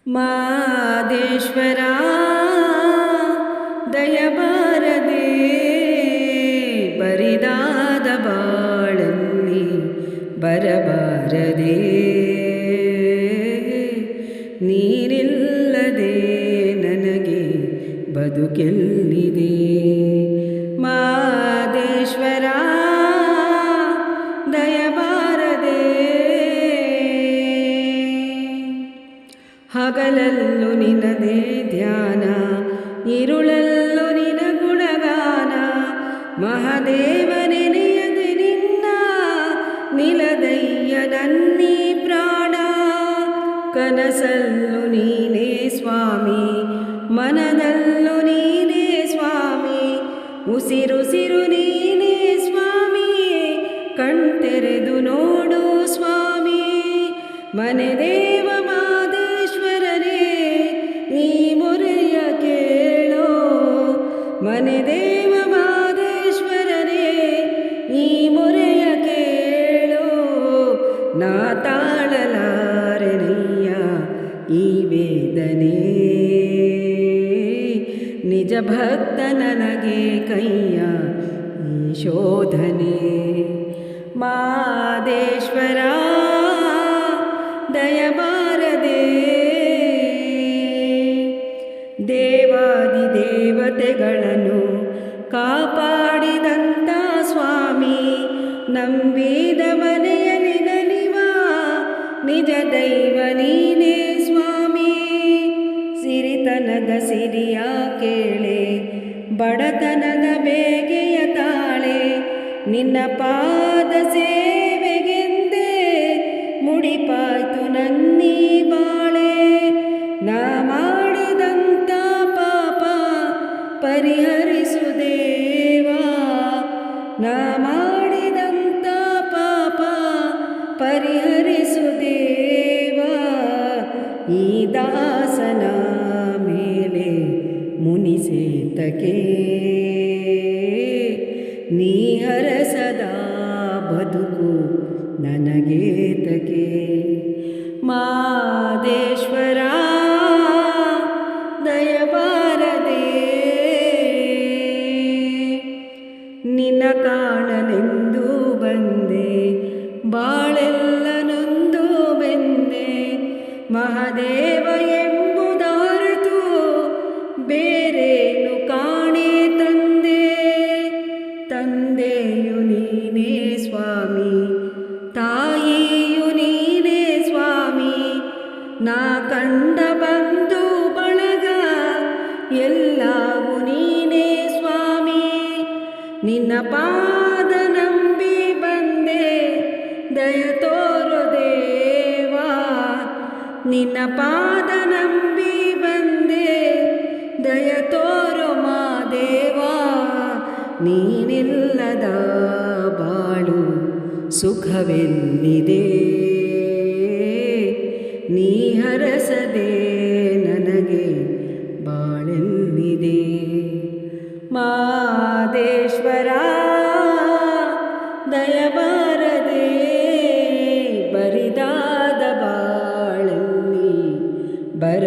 ಮಾದೇಶ್ವರ ದಯಬಾರದೆ ಬರಿದಾದ ಬಾಳಲ್ಲಿ ಬರಬಾರದೆ ನೀನಿಲ್ಲದೆ ನನಗೆ ಬದುಕೆಲ್ಲಿದೆ ಮಾದೇಶ್ವರ ದಯಬಾರದೆ ಹಗಲಲ್ಲೂ ನಿನದೇ ಧ್ಯಾನ ಇರುಳಲ್ಲೂ ನಿನ ಗುಣಗಾನ ಮಹಾದೇವ ನೆನೆಯದೆ ನಿನ್ನ ನಿಲದಯ್ಯ ನನ್ನೀ ಪ್ರಾಣ ಕನಸಲ್ಲೂ ನೀನೇ ಸ್ವಾಮಿ ಮನದಲ್ಲೂ ನೀನೇ ಸ್ವಾಮಿ ಉಸಿರುಸಿರು ನೀನೇ ಸ್ವಾಮಿ ಕಣ್ತೆರೆದು ನೋಡು ಸ್ವಾಮಿ ಮನೆದೇವ ಮಾದೇಶ್ವರನೇ ನೀ ಮೊರೆಯ ಕೇಳೋ ಮನೆದೇವ ಮಾದೇಶ್ವರನೇ ನೀ ಮೊರೆಯ ಕೇಳೋ ನಾ ತಾಳಲಾರೆನಯ್ಯ ಈ ವೇದನೆ ನಿಜ ಭಕ್ತ ನನಗೆ ಕೈಯ ಈ ಶೋಧನೆ ಮಾದೇಶ್ವರ ದಯಬಾರದೆ ದೇವಾದಿ ದೇವತೆಗಳನ್ನು ಕಾಪಾಡಿದಂಥ ಸ್ವಾಮಿ ನಂಬಿದ ಮನೆಯಲ್ಲಿ ನಲಿವ ನಿಜ ದೈವ ನೀನೇ ಸ್ವಾಮಿ ಸಿರಿತನದ ಸಿರಿಯ ಕೇಳೆ ಬಡತನದ ಬೇಗೆಯ ತಾಳೆ ನಿನ್ನ ಪಾದ ಸೇವೆಗೆಂದೇ ಮುಡಿಪಾಯ್ತು ನನ್ನೀ ಬಾಳೆ ನಾ ಮಾಡಿದಂಥ ಪಾಪ ಪರಿಹರಿಸು ದೇವಾ ನಾ ಮಾಡಿದಂಥ ಪಾಪ ಪರಿಹರಿಸು ದೇವಾ ಈ ದಾಸನ ಮೇಲೆ ಮುನಿಸೇತಕೆ ನೀ ಹರಸದ ಬದುಕು ನನಗೇತಕೆ ಮಾದೇಶ್ವರ ದಯಬಾರದೆ ನಿನ್ನ ಕಾಣಲೆಂದು ಬಂದೆ ಬಾಳೆಲ್ಲ ನೊಂದು ಬೆಂದೆ ಮಹಾದೇವ ಎಂಬುದಾರತು ಬೇರೇನು ಕಾಣೆ ತಂದೆ ತಂದೆಯು ನೀನೇ ಸ್ವಾಮಿ ತಾಯಿಯು ನೀನೇ ಸ್ವಾಮಿ ನಾ ಕಂಡ ಬಂಧು ಬಳಗ ಎಲ್ಲವೂ ನೀನೇ ಸ್ವಾಮಿ ನಿನ್ನ ಪಾದ ನಂಬಿ ಬಂದೆ ದಯ ತೋರು ದೇವಾ ನಿನ್ನ ಪಾದ ನಂಬಿ ಬಂದೆ ದಯ ತೋರು ಮಾದೇವಾ ನೀನಿಲ್ಲದ ಬಾಳು ಸುಖವೆಲ್ಲಿದೆ ನೀ ಹರಸದೆ ನನಗೆ ಬಾಳೆಲ್ಲಿದೆ ಮಾದೇಶ್ವರ ದಯಬಾರದೆ ಬರಿದಾದ ಬಾಳಲ್ಲಿ ಬರ